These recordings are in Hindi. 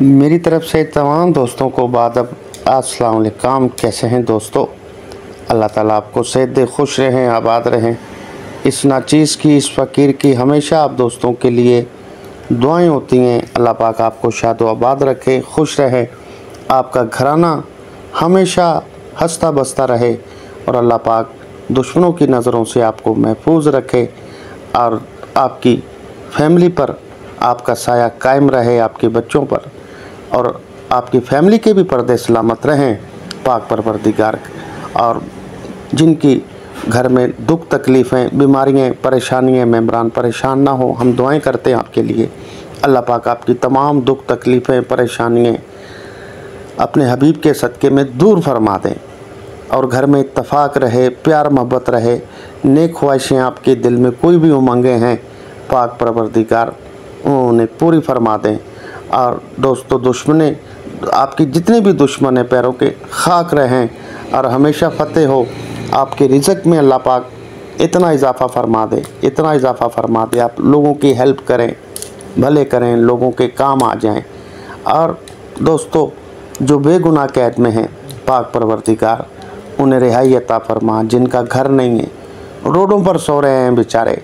मेरी तरफ से तमाम दोस्तों को बादब अस्सलाम वालेकुम। कैसे हैं दोस्तों? अल्लाह ताला आपको सेहत दे, खुश रहें, आबाद रहें। इस नाचीज़ की, इस फ़कीर की हमेशा आप दोस्तों के लिए दुआएं होती हैं। अल्लाह पाक आपको शाद व आबाद रखे, खुश रहे, आपका घराना हमेशा हंसता बसता रहे और अल्लाह पाक दुश्मनों की नज़रों से आपको महफूज रखे और आपकी फैमिली पर आपका साया कायम रहे, आपके बच्चों पर और आपकी फैमिली के भी पर्दे सलामत रहें पाक परवरदिगार। और जिनकी घर में दुख तकलीफ़ें, बीमारियाँ, परेशानियाँ, मेम्बरान परेशान ना हो, हम दुआएं करते हैं आपके लिए। अल्लाह पाक आपकी तमाम दुख तकलीफ़ें, परेशानियाँ अपने हबीब के सदक़े में दूर फरमा दें और घर में इत्तफाक रहे, प्यार मोहब्बत रहे, नेक ख्वाहिशें आपके दिल में कोई भी उमंगें हैं पाक परवरदिगार उन्हें पूरी फरमा दें। और दोस्तों, दुश्मने आपकी जितने भी दुश्मन हैं पैरों के खाक रहें और हमेशा फतेह हो। आपके रिज़्क़ में अल्लाह पाक इतना इजाफ़ा फरमा दे, इतना इजाफ़ा फरमा दे, आप लोगों की हेल्प करें, भले करें, लोगों के काम आ जाएं। और दोस्तों, जो बेगुनाह कैद में हैं पाक परवरदिगार उन्हें रिहाई अता फरमा। जिनका घर नहीं है, रोडों पर सो रहे हैं बेचारे,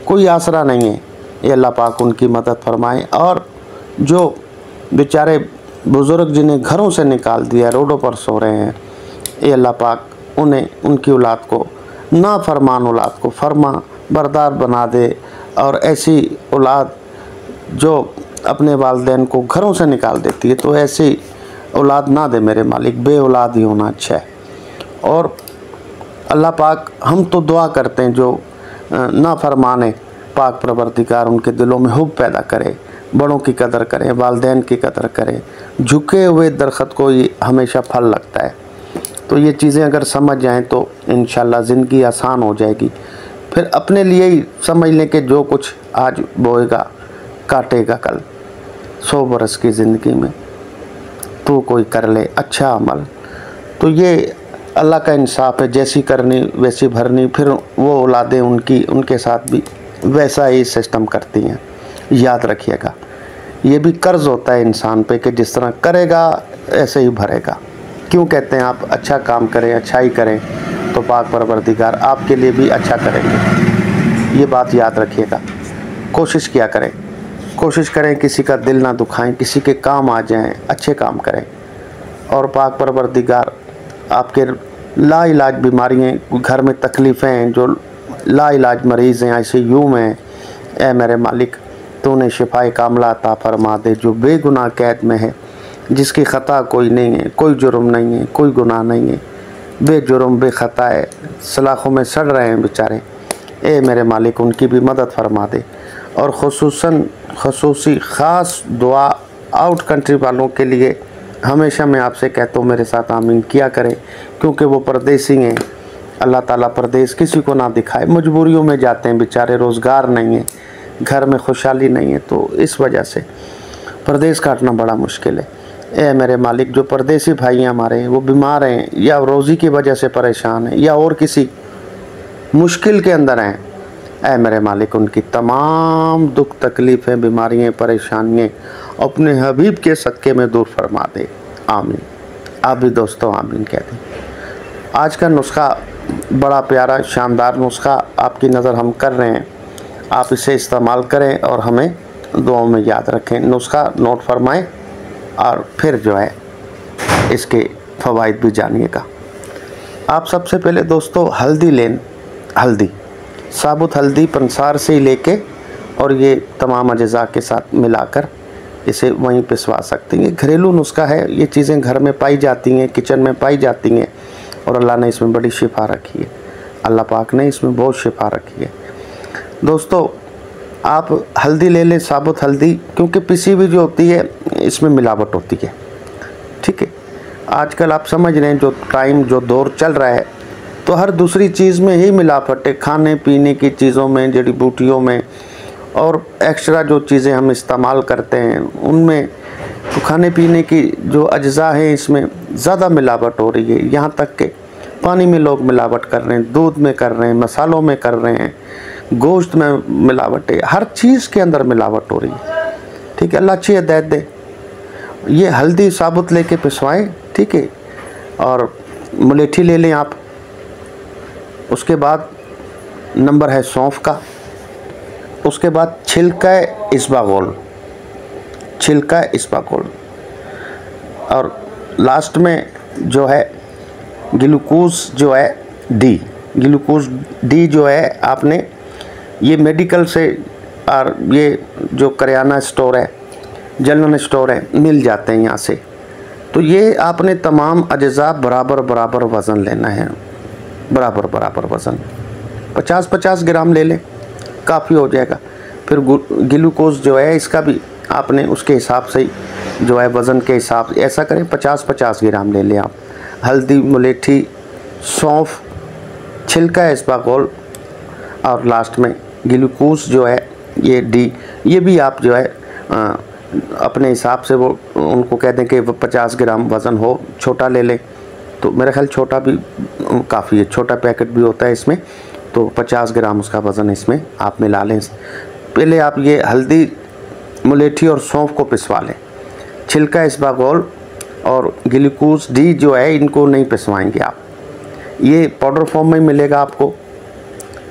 कोई आसरा नहीं है, ये अल्लाह पाक उनकी मदद फरमाए। और जो बेचारे बुज़ुर्ग जिन्हें घरों से निकाल दिया, रोडों पर सो रहे हैं, ये अल्लाह पाक उन्हें, उनकी औलाद को, ना फरमान औलाद को फरमा बरदार बना दे। और ऐसी औलाद जो अपने वालिदैन को घरों से निकाल देती है, तो ऐसी औलाद ना दे मेरे मालिक, बे औलाद ही होना अच्छा है। और अल्लाह पाक, हम तो दुआ करते हैं जो ना फरमाने पाक परवरदिगार उनके दिलों में हुब पैदा करे, बड़ों की कदर करें, वालिदैन की कदर करें। झुके हुए दरख्त को ये हमेशा फल लगता है। तो ये चीज़ें अगर समझ जाएं तो इंशाल्लाह ज़िंदगी आसान हो जाएगी। फिर अपने लिए ही समझ लें कि जो कुछ आज बोएगा काटेगा कल। 100 बरस की ज़िंदगी में तो कोई कर ले अच्छा अमल। तो ये अल्लाह का इंसाफ है, जैसी करनी वैसी भरनी। फिर वो औलादें उनकी, उनके साथ भी वैसा ही सिस्टम करती हैं। याद रखिएगा, ये भी कर्ज़ होता है इंसान पे कि जिस तरह करेगा ऐसे ही भरेगा। क्यों कहते हैं आप अच्छा काम करें, अच्छाई करें तो पाक परवरदिगार आपके लिए भी अच्छा करेंगे। ये बात याद रखिएगा। कोशिश किया करें, कोशिश करें किसी का दिल ना दुखाएं, किसी के काम आ जाएं, अच्छे काम करें। और पाक परवरदिगार आपके लाइलाज बीमारियाँ, घर में तकलीफ़ें हैं, जो लाइलाज मरीज़ हैं, ICU में हैं, ए मेरे मालिक तो उन्हें शिफाए कामला अता फरमा दे। जो बेगुनाह कैद में है, जिसकी ख़ता कोई नहीं है, कोई जुर्म नहीं है, कोई गुनाह नहीं है, बेजुर्म बेख़ता है, सलाखों में सड़ रहे हैं बेचारे, ए मेरे मालिक उनकी भी मदद फरमा दे। और ख़ुसूसी ख़ास दुआ आउट कंट्री वालों के लिए हमेशा मैं आपसे कहता हूँ मेरे साथ आमीन किया करें, क्योंकि वो परदेसी हैं। अल्लाह ताला परदेस किसी को ना दिखाए, मजबूरियों में जाते हैं बेचारे, रोज़गार नहीं है, घर में खुशहाली नहीं है, तो इस वजह से परदेस काटना बड़ा मुश्किल है। ए मेरे मालिक, जो परदेसी भाई हमारे हैं वो बीमार हैं या रोज़ी की वजह से परेशान हैं या और किसी मुश्किल के अंदर हैं, ए मेरे मालिक उनकी तमाम दुख तकलीफ़ें, बीमारियाँ, परेशानियाँ अपने हबीब के सदक़े में दूर फरमा दे। आमीन। आप भी दोस्तों आमीन कह दें। आज का नुस्खा बड़ा प्यारा शानदार नुस्खा आपकी नज़र हम कर रहे हैं, आप इसे इस्तेमाल करें और हमें दुआओं में याद रखें। नुस्खा नोट फरमाएं और फिर जो है इसके फ़वाइद भी जानिएगा। आप सबसे पहले दोस्तों हल्दी लें, हल्दी, साबुत हल्दी पंसार से ही लेके और ये तमाम अज्जा के साथ मिलाकर इसे वहीं पिसवा सकते हैं। ये घरेलू नुस्खा है, ये चीज़ें घर में पाई जाती हैं, किचन में पाई जाती हैं और अल्लाह ने इसमें बड़ी शिफा रखी है। अल्लाह पाक ने इसमें बहुत शिफा रखी है। दोस्तों, आप हल्दी ले लें, साबुत हल्दी, क्योंकि पिसी हुई जो होती है इसमें मिलावट होती है। ठीक है, आजकल आप समझ रहे हैं जो टाइम, जो दौर चल रहा है, तो हर दूसरी चीज़ में ही मिलावट है। खाने पीने की चीज़ों में, जड़ी बूटियों में और एक्स्ट्रा जो चीज़ें हम इस्तेमाल करते हैं उनमें, तो खाने पीने की जो अज्जा हैं इसमें ज़्यादा मिलावट हो रही है। यहाँ तक कि पानी में लोग मिलावट कर रहे हैं, दूध में कर रहे हैं, मसालों में कर रहे हैं, गोश्त में मिलावट है, हर चीज़ के अंदर मिलावट हो रही है। ठीक है, अल्लाह अच्छी हिदायत दे। ये हल्दी साबुत लेके पिसवाएं, ठीक है। और मुलेठी ले लें आप। उसके बाद नंबर है सौंफ का। उसके बाद छिलका इसबगोल, छिलका इसबगोल। और लास्ट में जो है ग्लूकोज जो है डी, ग्लूकोज डी जो है आपने ये मेडिकल से और ये जो करियाना स्टोर है, जनरल स्टोर है, मिल जाते हैं यहाँ से। तो ये आपने तमाम अज्जा बराबर बराबर वज़न लेना है, बराबर बराबर वज़न 50-50 ग्राम ले लें, काफ़ी हो जाएगा। फिर ग्लूकोज जो है इसका भी आपने उसके हिसाब से जो है वज़न के हिसाब से ऐसा करें, 50-50 ग्राम ले लें आप। हल्दी, मुलेठी, सौंफ, छिलका इसबगोल और लास्ट में ग्लूकोज जो है ये डी, ये भी आप जो है अपने हिसाब से वो उनको कह दें कि 50 ग्राम वज़न हो, छोटा ले लें। तो मेरा ख्याल छोटा भी काफ़ी है, छोटा पैकेट भी होता है इसमें, तो 50 ग्राम उसका वज़न इसमें आप मिला लें। पहले आप ये हल्दी, मुलेठी और सौंफ को पिसवा लें। छिलका इसबगोल और ग्लूकोज डी जो है इनको नहीं पिसवाएंगे आप, ये पाउडर फॉर्म में मिलेगा आपको,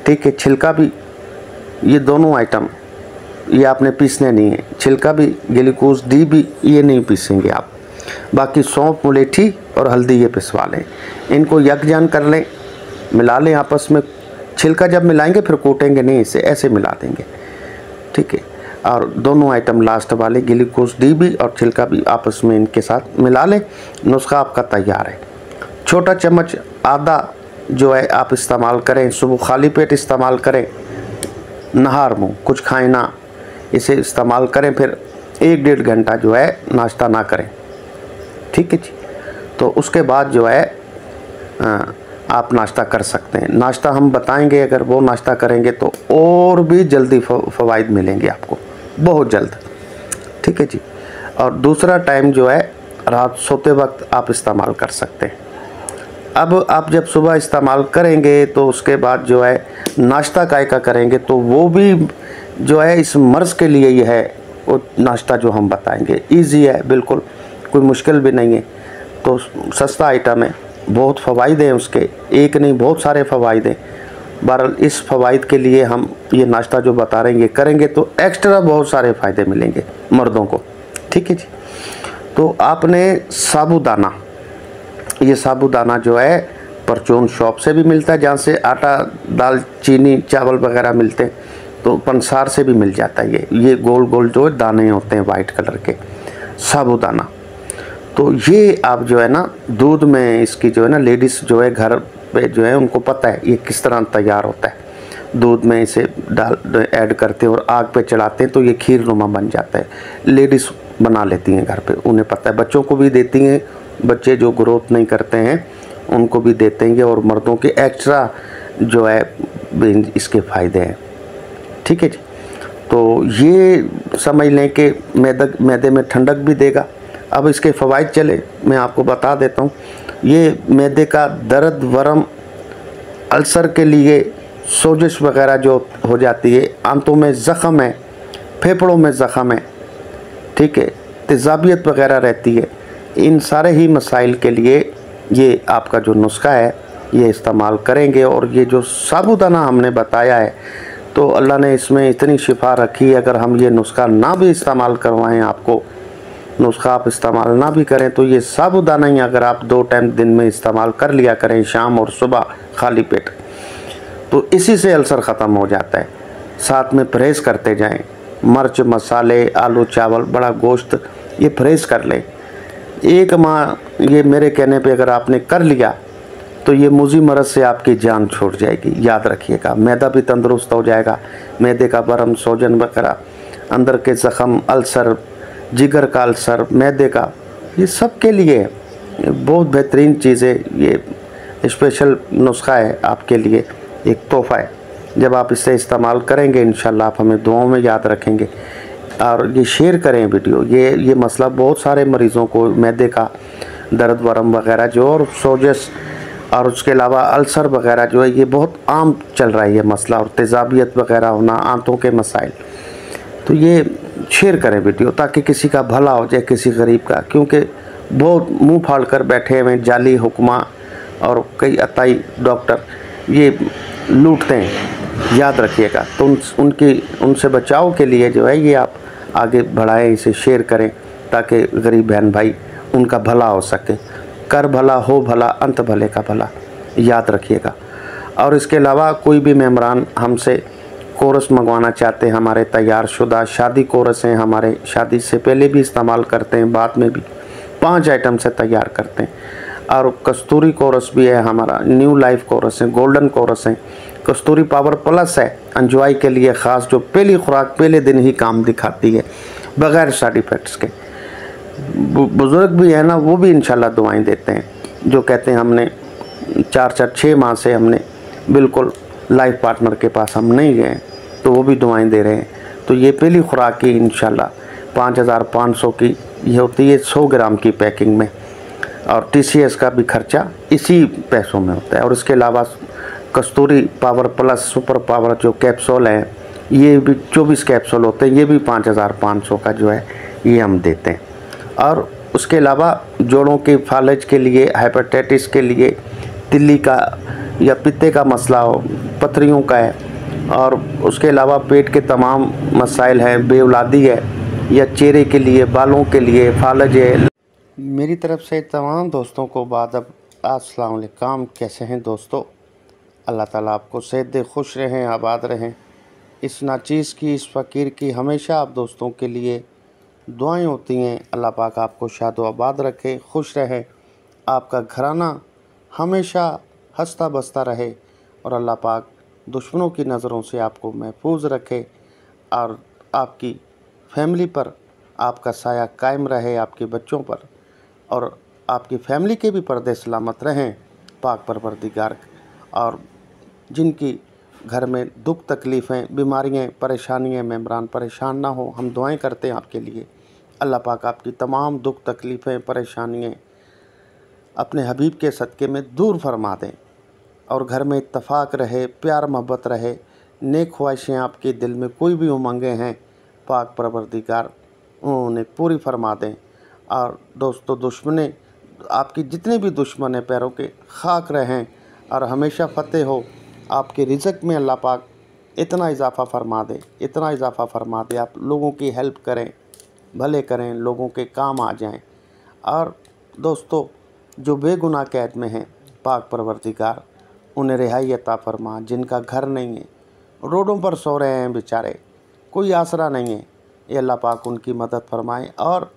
ठीक है। छिलका भी, ये दोनों आइटम ये आपने पीसने नहीं है, छिलका भी, ग्लूकोज डी भी ये नहीं पीसेंगे आप। बाकी सौंफ, मुलेठी और हल्दी ये पिसवा लें, इनको यकजान कर लें, मिला लें आपस में। छिलका जब मिलाएंगे फिर कूटेंगे नहीं, इसे ऐसे मिला देंगे, ठीक है। और दोनों आइटम लास्ट वाले ग्लूकोज डी भी और छिलका भी आपस में इनके साथ मिला लें, नुस्खा आपका तैयार है। छोटा चम्मच आधा जो है आप इस्तेमाल करें, सुबह खाली पेट इस्तेमाल करें, नहार मुँह कुछ खाएं ना, इसे इस्तेमाल करें। फिर 1-1.5 घंटा जो है नाश्ता ना करें, ठीक है जी। तो उसके बाद जो है आप नाश्ता कर सकते हैं। नाश्ता हम बताएंगे, अगर वो नाश्ता करेंगे तो और भी जल्दी फ़वाइद मिलेंगे आपको, बहुत जल्द, ठीक है जी। और दूसरा टाइम जो है रात सोते वक्त आप इस्तेमाल कर सकते हैं। अब आप जब सुबह इस्तेमाल करेंगे तो उसके बाद जो है नाश्ता काय का करेंगे, तो वो भी जो है इस मर्ज़ के लिए ही है वो नाश्ता जो हम बताएंगे। इजी है बिल्कुल, कोई मुश्किल भी नहीं है, तो सस्ता आइटम है, बहुत फ़वाइद हैं उसके, एक नहीं बहुत सारे फ़वाइद हैं। बहरहाल इस फ़वाइद के लिए हम ये नाश्ता जो बता रहे हैं करेंगे तो एक्स्ट्रा बहुत सारे फ़ायदे मिलेंगे मर्दों को, ठीक है जी। तो आपने साबूदाना, ये साबूदाना जो है परचून शॉप से भी मिलता है, जहाँ से आटा, दाल, चीनी, चावल वगैरह मिलते हैं, तो पंसार से भी मिल जाता है। ये गोल गोल जो दाने होते हैं वाइट कलर के, साबूदाना। तो ये आप जो है ना दूध में इसकी जो है ना, लेडीज़ जो है घर पे जो है उनको पता है ये किस तरह तैयार होता है। दूध में इसे डाल ऐड करते हैं और आग पे चढ़ाते हैं तो ये खीर नुमा बन जाता है। लेडीज़ बना लेती हैं घर पे, उन्हें पता है, बच्चों को भी देती हैं, बच्चे जो ग्रोथ नहीं करते हैं उनको भी देते हैं, और मर्दों के एक्स्ट्रा जो है इसके फ़ायदे हैं, ठीक है जी। तो ये समझ लें कि मैदे में ठंडक भी देगा। अब इसके फ़वाइद चले मैं आपको बता देता हूँ। ये मैदे का दर्द, वरम, अल्सर के लिए, सोजिश वगैरह जो हो जाती है, आंतों में ज़ख़म है, फेफड़ों में ज़ख़म है, ठीक है, तेज़ाबियत वगैरह रहती है, इन सारे ही मसाइल के लिए ये आपका जो नुस्खा है ये इस्तेमाल करेंगे। और ये जो साबूदाना हमने बताया है तो अल्लाह ने इसमें इतनी शिफा रखी है, अगर हम ये नुस्खा ना भी इस्तेमाल करवाएं, आपको नुस्खा आप इस्तेमाल ना भी करें, तो ये साबूदाना ही अगर आप 2 टाइम दिन में इस्तेमाल कर लिया करें, शाम और सुबह खाली पेट, तो इसी से अल्सर ख़त्म हो जाता है। साथ में परहेज़ करते जाएं, मिर्च, मसाले, आलू, चावल, बड़ा गोश्त, ये परहेज़ कर लें। 1 माह ये मेरे कहने पे अगर आपने कर लिया तो ये मुज़ी मरज़ से आपकी जान छूट जाएगी, याद रखिएगा। मैदा भी तंदुरुस्त हो जाएगा, मैदे का बरम, सोजन वगैरह, अंदर के ज़ख़म, अल्सर, जिगर का अल्सर, मैदे का, ये सब के लिए बहुत बेहतरीन चीज़ है। ये स्पेशल नुस्खा है आपके लिए, एक तोहफ़ा है। जब आप इसे इस्तेमाल करेंगे इंशाल्लाह आप हमें दुआओं में याद रखेंगे। और ये शेयर करें वीडियो, ये मसला बहुत सारे मरीज़ों को, मैदे का दर्द, वरम वगैरह जो, और सोजस, और उसके अलावा अल्सर वगैरह जो है, ये बहुत आम चल रहा है ये मसला, और तेज़ाबियत वगैरह होना, आंतों के मसाइल। तो ये शेयर करें वीडियो, ताकि किसी का भला हो जाए, किसी गरीब का, क्योंकि बहुत मुंह फाड़ कर बैठे हुए जाली हुक्मा और कई अताई डॉक्टर ये लूटते हैं, याद रखिएगा। तो उनसे बचाव के लिए जो है ये आप आगे बढ़ाएं, इसे शेयर करें, ताकि गरीब बहन भाई उनका भला हो सके। कर भला हो भला, अंत भले का भला, याद रखिएगा। और इसके अलावा कोई भी मेम्बरान हमसे कोरस मंगवाना चाहते हैं, हमारे तैयार शुदा शादी कोरस हैं, हमारे शादी से पहले भी इस्तेमाल करते हैं, बाद में भी 5 आइटम से तैयार करते हैं। और कस्तूरी कोरस भी है हमारा, न्यू लाइफ कोरस है, गोल्डन कोरस है, कस्तूरी पावर प्लस है एंजॉय के लिए ख़ास, जो पहली खुराक पहले दिन ही काम दिखाती है बग़ैर साइड इफ़ेक्ट्स के। बुज़ुर्ग भी है ना, वो भी इंशाल्लाह दुआएं देते हैं, जो कहते हैं हमने 4-6 माह से हमने बिल्कुल लाइफ पार्टनर के पास हम नहीं गए, तो वो भी दुआएं दे रहे हैं। तो ये पहली खुराक की इंशाल्लाह 5500 की ये होती है 100 ग्राम की पैकिंग में, और TCS का भी खर्चा इसी पैसों में होता है। और इसके अलावा कस्तूरी पावर प्लस सुपर पावर जो कैप्सूल हैं, ये भी 24 कैप्सूल होते हैं, ये भी 5500 का जो है ये हम देते हैं। और उसके अलावा जोड़ों के फालज के लिए, हेपेटाइटिस के लिए, तिल्ली का या पित्ते का मसला हो, पथरियों का है, और उसके अलावा पेट के तमाम मसाइल हैं, बेऔलादी है, या चेहरे के लिए, बालों के लिए, फालज है। मेरी तरफ से तमाम दोस्तों को बादब अस्सलाम वालेकुम। कैसे हैं दोस्तों? अल्लाह ताला आपको सेहत दे, खुश रहें, आबाद रहें। इस नाचीज़ की, इस फ़कीर की हमेशा आप दोस्तों के लिए दुआएं होती हैं। अल्लाह पाक आपको शाद व आबाद रखे, खुश रहे, आपका घराना हमेशा हंसता बसता रहे, और अल्लाह पाक दुश्मनों की नज़रों से आपको महफूज रखे, और आपकी फैमिली पर आपका साया कायम रहे, आपके बच्चों पर, और आपकी फैमिली के भी पर्दे सलामत रहें पाक परवरदिगार। और जिनकी घर में दुख तकलीफ़ें, बीमारियाँ, परेशानियाँ, मेम्बरान परेशान ना हो, हम दुआएं करते हैं आपके लिए। अल्लाह पाक आपकी तमाम दुख तकलीफ़ें, परेशानियाँ अपने हबीब के सदक़े में दूर फरमा दें, और घर में इत्तफ़ाक़ रहे, प्यार मोहब्बत रहे, नेक ख्वाहिशें आपके दिल में कोई भी उमंगें हैं, पाक परवरदिगार उन्हें पूरी फरमा दें। और दोस्तों, दुश्मने आपकी जितने भी दुश्मन हैं पैरों के खाक रहें, और हमेशा फ़तेह हो। आपके रिज़्क़ में अल्लाह पाक इतना इजाफ़ा फ़रमा दे, इतना इजाफ़ा फ़रमा दे, आप लोगों की हेल्प करें, भले करें, लोगों के काम आ जाएं। और दोस्तों, जो बेगुनाह कैद में हैं, पाक परवरदिगार उन्हें रिहाई अता फ़रमा। जिनका घर नहीं है, रोडों पर सो रहे हैं बेचारे, कोई आसरा नहीं है, ये अल्लाह पाक उनकी मदद फरमाए। और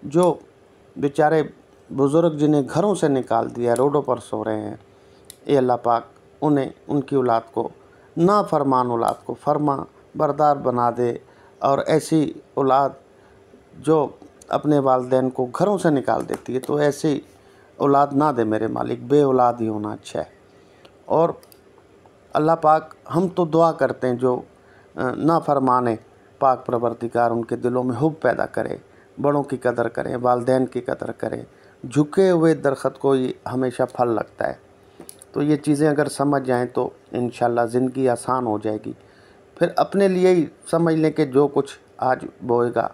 जो बेचारे बुज़ुर्ग जिन्हें घरों से निकाल दिया, रोडों पर सो रहे हैं, ये अल्लाह पाक उन्हें, उनकी औलाद को, ना फरमान औलाद को फरमा बरदार बना दे। और ऐसी औलाद जो अपने वालिदैन को घरों से निकाल देती है, तो ऐसी औलाद ना दे मेरे मालिक, बे औलाद ही होना अच्छा है। और अल्लाह पाक, हम तो दुआ करते हैं जो ना फरमाने, पाक परवरदिगार उनके दिलों में हुब पैदा करे, बड़ों की कदर करें, वालिदैन की कदर करें। झुके हुए दरख्त को ही हमेशा फल लगता है। तो ये चीज़ें अगर समझ जाएं तो इंशाल्लाह ज़िंदगी आसान हो जाएगी। फिर अपने लिए ही समझ लें कि जो कुछ आज बोएगा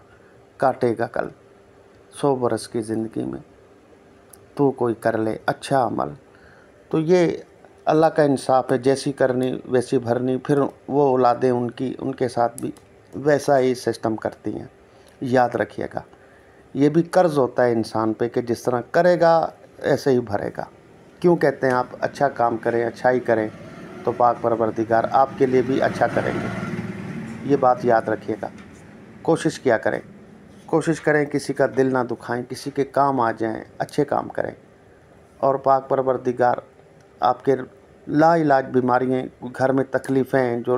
काटेगा कल। 100 बरस की ज़िंदगी में तो कोई कर ले अच्छा अमल। तो ये अल्लाह का इंसाफ है, जैसी करनी वैसी भरनी। फिर वो औलादें उनके साथ भी वैसा ही सिस्टम करती हैं। याद रखिएगा, ये भी कर्ज़ होता है इंसान पे कि जिस तरह करेगा ऐसे ही भरेगा। क्यों कहते हैं आप अच्छा काम करें, अच्छाई करें, तो पाक परवरदिगार आपके लिए भी अच्छा करेंगे। ये बात याद रखिएगा। कोशिश किया करें, कोशिश करें किसी का दिल ना दुखाएं, किसी के काम आ जाएं, अच्छे काम करें। और पाक परवरदिगार आपके लाइलाज बीमारियाँ, घर में तकलीफ़ें हैं, जो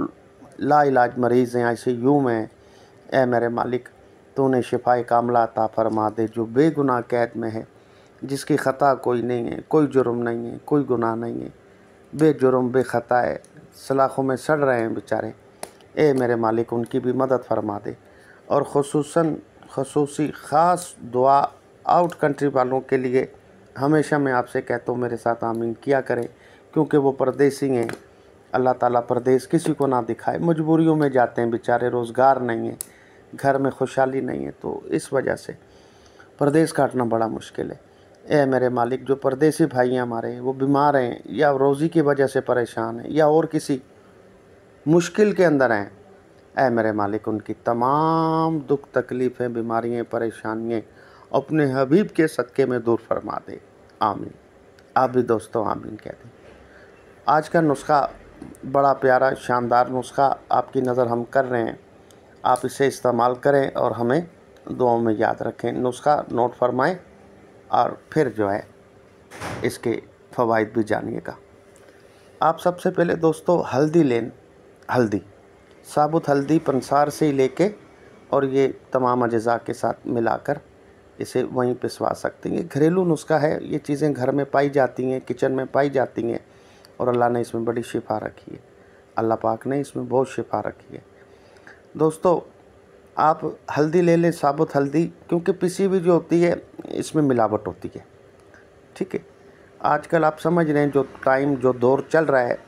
लाइलाज मरीज़ हैं, ICU में हैं, ए मेरे मालिक तो उन्हें शिफाए कामला अता फरमा दे। जो बेगुनाह कैद में है, जिसकी ख़ता कोई नहीं है, कोई जुर्म नहीं है, कोई गुनाह नहीं है, बेजुर्म बेख़ता है, सलाखों में सड़ रहे हैं बेचारे, ए मेरे मालिक उनकी भी मदद फरमा दे। और ख़ुसूसी ख़ास दुआ आउट कंट्री वालों के लिए हमेशा मैं आपसे कहता हूँ, मेरे साथ आमीन किया करें, क्योंकि वो परदेसी हैं। अल्लाह ताला परदेस किसी को ना दिखाए, मजबूरियों में जाते हैं बेचारे, रोज़गार नहीं है, घर में खुशहाली नहीं है, तो इस वजह से परदेश काटना बड़ा मुश्किल है। ए मेरे मालिक, जो परदेसी भाई हैं हमारे, वो बीमार हैं या रोज़ी की वजह से परेशान हैं या और किसी मुश्किल के अंदर हैं, ऐ मेरे मालिक उनकी तमाम दुख तकलीफ़ें, बीमारियाँ, परेशानियाँ अपने हबीब के सदक़े में दूर फरमा दे। आमीन। आप भी दोस्तों आमीन कह दें। आज का नुस्खा बड़ा प्यारा शानदार नुस्खा आपकी नज़र हम कर रहे हैं, आप इसे इस्तेमाल करें और हमें दुआओं में याद रखें। नुस्खा नोट फरमाएं और फिर जो है इसके फ़वाइद भी जानिएगा। आप सबसे पहले दोस्तों हल्दी लें, हल्दी, साबुत हल्दी पंसार से ही लेके और ये तमाम अज़्ज़ा के साथ मिलाकर इसे वहीं पिसवा सकते हैं। ये घरेलू नुस्खा है, ये चीज़ें घर में पाई जाती हैं, किचन में पाई जाती हैं और अल्लाह ने इसमें बड़ी शिफा रखी है। अल्लाह पाक ने इसमें बहुत शिफा रखी है। दोस्तों आप हल्दी ले लें, साबुत हल्दी, क्योंकि पिसी हुई जो होती है इसमें मिलावट होती है। ठीक है, आजकल आप समझ रहे हैं जो टाइम जो दौर चल रहा है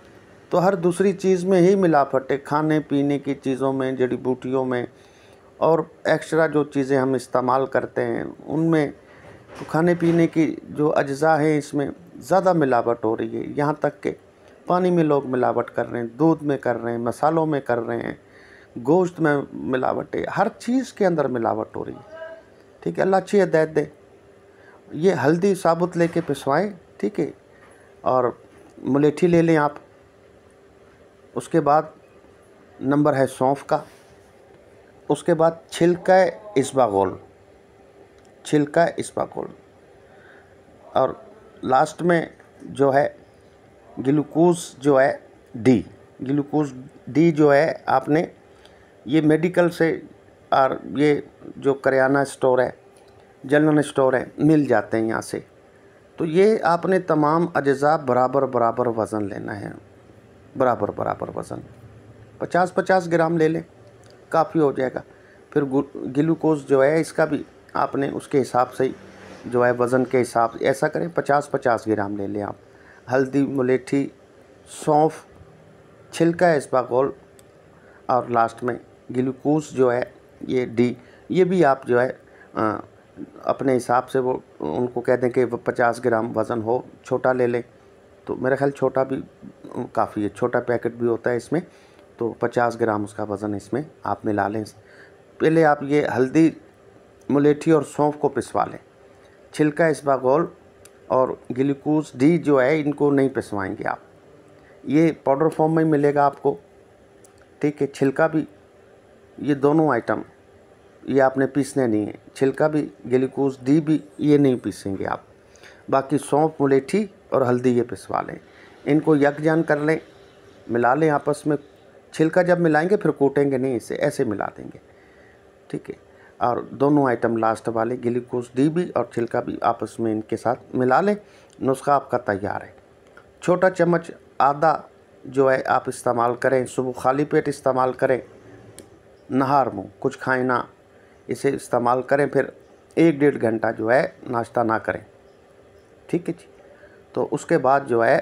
तो हर दूसरी चीज़ में ही मिलावट है, खाने पीने की चीज़ों में, जड़ी बूटियों में और एक्स्ट्रा जो चीज़ें हम इस्तेमाल करते हैं उनमें, तो खाने पीने की जो अज्जा हैं इसमें ज़्यादा मिलावट हो रही है। यहाँ तक कि पानी में लोग मिलावट कर रहे हैं, दूध में कर रहे हैं, मसालों में कर रहे हैं, गोश्त में मिलावट है, हर चीज़ के अंदर मिलावट हो रही है। ठीक है, अल्लाह अच्छी हिदायत दे। ये हल्दी साबुत लेके पिसवाएं, ठीक है, और मुलेठी ले लें आप। उसके बाद नंबर है सौंफ का। उसके बाद छिलका इसबगोल, छिलका इसबगोल, और लास्ट में जो है ग्लूकोज जो है डी, ग्लूकोज डी जो है आपने ये मेडिकल से और ये जो करियाना स्टोर है, जनरल स्टोर है, मिल जाते हैं यहाँ से। तो ये आपने तमाम अज्जा बराबर बराबर वज़न लेना है, बराबर बराबर वज़न 50-50 ग्राम ले लें, काफ़ी हो जाएगा। फिर ग्लूकोज जो है इसका भी आपने उसके हिसाब से ही जो है वज़न के हिसाब से ऐसा करें, 50-50 ग्राम ले लें आप। हल्दी, मुलेठी, सौंफ, छिलका इसबगोल और लास्ट में ग्लूकोज जो है ये डी, ये भी आप जो है अपने हिसाब से वो उनको कह दें कि 50 ग्राम वज़न हो, छोटा ले लें तो मेरा ख्याल छोटा भी काफ़ी है, छोटा पैकेट भी होता है इसमें, तो 50 ग्राम उसका वज़न इसमें आप मिला लें। पहले आप ये हल्दी, मुलेठी और सौंफ को पिसवा लें। छिलका इसबगोल और ग्लूकोज डी जो है इनको नहीं पिसवाएंगे आप, ये पाउडर फॉर्म में मिलेगा आपको। ठीक है, छिलका भी, ये दोनों आइटम ये आपने पीसने नहीं है, छिलका भी, ग्लूकोज डी भी ये नहीं पीसेंगे आप। बाकी सौंफ, मुलेठी और हल्दी ये पिसवा लें, इनको यकजान कर लें, मिला लें आपस में। छिलका जब मिलाएंगे फिर कूटेंगे नहीं, इसे ऐसे मिला देंगे। ठीक है, और दोनों आइटम लास्ट वाले ग्लूकोज डी भी और छिलका भी आपस में इनके साथ मिला लें। नुस्खा आपका तैयार है। छोटा चम्मच आधा जो है आप इस्तेमाल करें, सुबह खाली पेट इस्तेमाल करें, नहार मुँह कुछ खाएं ना, इसे इस्तेमाल करें। फिर 1-1.5 घंटा जो है नाश्ता ना करें। ठीक है जी, तो उसके बाद जो है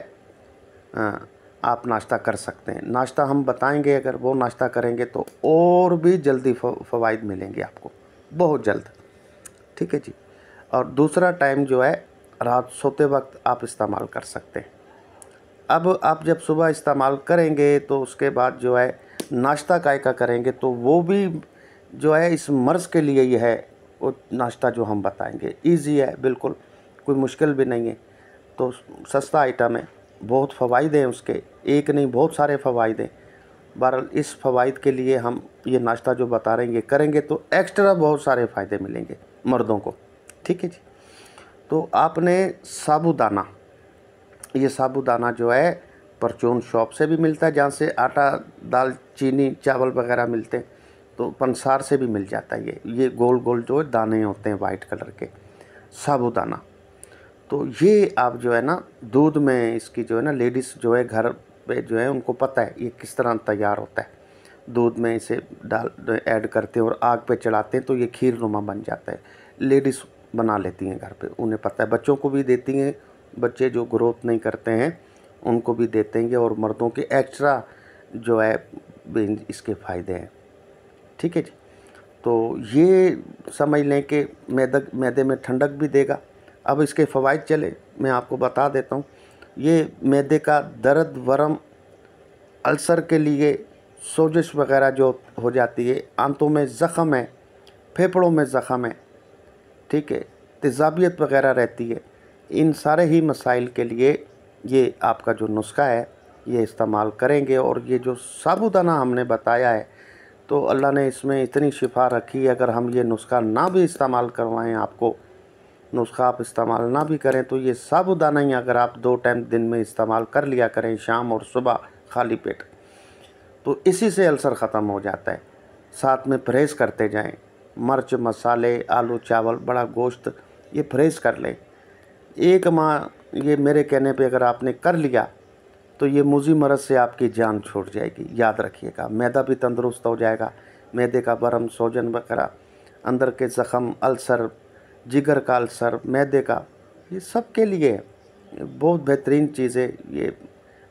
आप नाश्ता कर सकते हैं। नाश्ता हम बताएंगे, अगर वो नाश्ता करेंगे तो और भी जल्दी फ़वाइद मिलेंगे आपको, बहुत जल्द। ठीक है जी, और दूसरा टाइम जो है रात सोते वक्त आप इस्तेमाल कर सकते हैं। अब आप जब सुबह इस्तेमाल करेंगे तो उसके बाद जो है नाश्ता काय का करेंगे, तो वो भी जो है इस मर्ज़ के लिए ही है। वो नाश्ता जो हम बताएंगे ईजी है, बिल्कुल कोई मुश्किल भी नहीं है, तो सस्ता आइटम है, बहुत फ़वाइद हैं उसके, एक नहीं बहुत सारे फ़वाइद हैं। बहरहाल इस फ़वाइद के लिए हम ये नाश्ता जो बता रहे हैं करेंगे तो एक्स्ट्रा बहुत सारे फ़ायदे मिलेंगे मर्दों को। ठीक है जी, तो आपने साबूदाना, ये साबूदाना जो है परचून शॉप से भी मिलता है, जहाँ से आटा, दाल, चीनी, चावल वगैरह मिलते हैं, तो पंसार से भी मिल जाता है। ये गोल गोल जो दाने होते हैं वाइट कलर के, साबूदाना। तो ये आप जो है ना दूध में, इसकी जो है ना लेडीज़ जो है घर पे जो है उनको पता है ये किस तरह तैयार होता है। दूध में इसे डाल ऐड करते हैं और आग पे चढ़ाते हैं तो ये खीर नुमा बन जाता है। लेडीज़ बना लेती हैं घर पे, उन्हें पता है, बच्चों को भी देती हैं, बच्चे जो ग्रोथ नहीं करते हैं उनको भी देते हैं, और मर्दों के एक्स्ट्रा जो है इसके फ़ायदे हैं। ठीक है जी, तो ये समझ लें कि मैदे में ठंडक भी देगा। अब इसके फ़वाइद चले मैं आपको बता देता हूँ। ये मैदे का दर्द, वरम, अल्सर के लिए, सोजिश वगैरह जो हो जाती है, आंतों में ज़ख़म है, फेफड़ों में ज़ख़म है, ठीक है, तेज़ाबियत वगैरह रहती है, इन सारे ही मसाइल के लिए ये आपका जो नुस्खा है ये इस्तेमाल करेंगे। और ये जो साबूदाना हमने बताया है तो अल्लाह ने इसमें इतनी शिफा रखी है, अगर हम ये नुस्खा ना भी इस्तेमाल करवाएं, आपको नुस्खा आप इस्तेमाल ना भी करें तो ये साबूदाना ही अगर आप 2 टाइम दिन में इस्तेमाल कर लिया करें, शाम और सुबह खाली पेट, तो इसी से अल्सर ख़त्म हो जाता है। साथ में परहेज़ करते जाएं, मिर्च, मसाले, आलू, चावल, बड़ा गोश्त, ये परहेज़ कर लें। 1 माह ये मेरे कहने पे अगर आपने कर लिया तो ये मुज़ी मरज़ से आपकी जान छूट जाएगी। याद रखिएगा, मैदा भी तंदुरुस्त हो जाएगा, मैदे का बरम, सोजन वगैरह, अंदर के ज़ख़म, अल्सर, जिगर का अल्सर, मैदे का, ये सब के लिए बहुत बेहतरीन चीज़ है। ये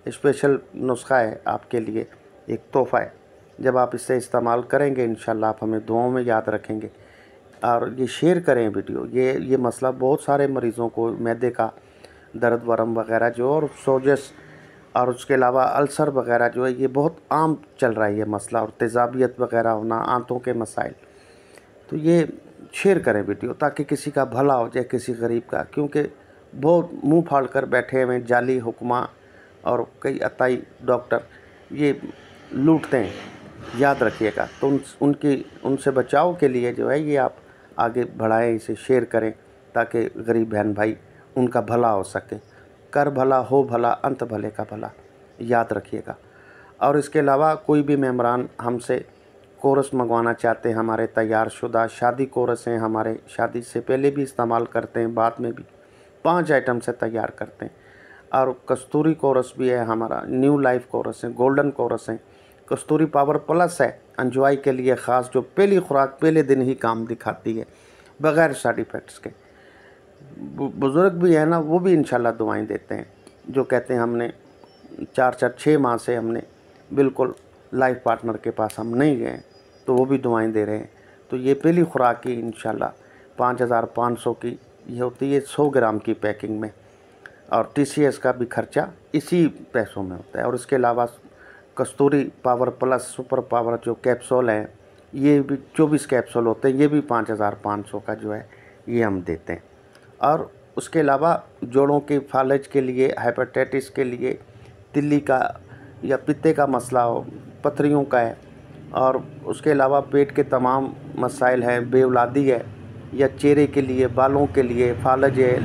स्पेशल नुस्खा है आपके लिए, एक तोहफ़ा है। जब आप इसे इस्तेमाल करेंगे इंशाल्लाह आप हमें दुआओं में याद रखेंगे। और ये शेयर करें वीडियो, ये मसला बहुत सारे मरीज़ों को, मैदे का दर्द, वरम वगैरह जो, और सोजस, और उसके अलावा अल्सर वगैरह जो है, ये बहुत आम चल रहा है ये मसला, और तेज़ाबियत वगैरह होना, आंतों के मसाइल। तो ये शेयर करें वीडियो ताकि किसी का भला हो जाए, किसी गरीब का, क्योंकि बहुत मुंह फाड़ कर बैठे हुए जाली हुक्मा और कई अताई डॉक्टर ये लूटते हैं, याद रखिएगा। तो उनसे बचाव के लिए जो है ये आप आगे बढ़ाएं, इसे शेयर करें ताकि गरीब बहन भाई उनका भला हो सके। कर भला हो भला, अंत भले का भला, याद रखिएगा। और इसके अलावा कोई भी मेम्बरान हमसे कोरस मंगवाना चाहते हैं, हमारे तैयार शुदा शादी कोरस हैं, हमारे शादी से पहले भी इस्तेमाल करते हैं, बाद में भी 5 आइटम से तैयार करते हैं। और कस्तूरी कोरस भी है हमारा, न्यू लाइफ कोरस है, गोल्डन कोरस है, कस्तूरी पावर प्लस है अंजवाई के लिए ख़ास, जो पहली खुराक पहले दिन ही काम दिखाती है बग़ैर साइड इफ़ेक्ट्स के। बुज़ुर्ग भी है ना, वो भी इंशाल्लाह दुआएं देते हैं, जो कहते हैं हमने 4-6 माह से हमने बिल्कुल लाइफ पार्टनर के पास हम नहीं गए, तो वो भी दुआएं दे रहे हैं। तो ये पहली खुराक की इंशाल्लाह 5500 की ये होती है 100 ग्राम की पैकिंग में, और TCS का भी खर्चा इसी पैसों में होता है। और इसके अलावा कस्तूरी पावर प्लस सुपर पावर जो कैप्सूल हैं, ये भी 24 कैप्सूल होते हैं, ये भी 5500 का जो है ये हम देते हैं। और उसके अलावा जोड़ों के फालज के लिए, हेपेटाइटिस के लिए, तिल्ली का या पित्ते का मसला हो, पथरियों का है, और उसके अलावा पेट के तमाम मसाइल हैं, बेऔलादी है, या चेहरे के लिए, बालों के लिए, फालज है,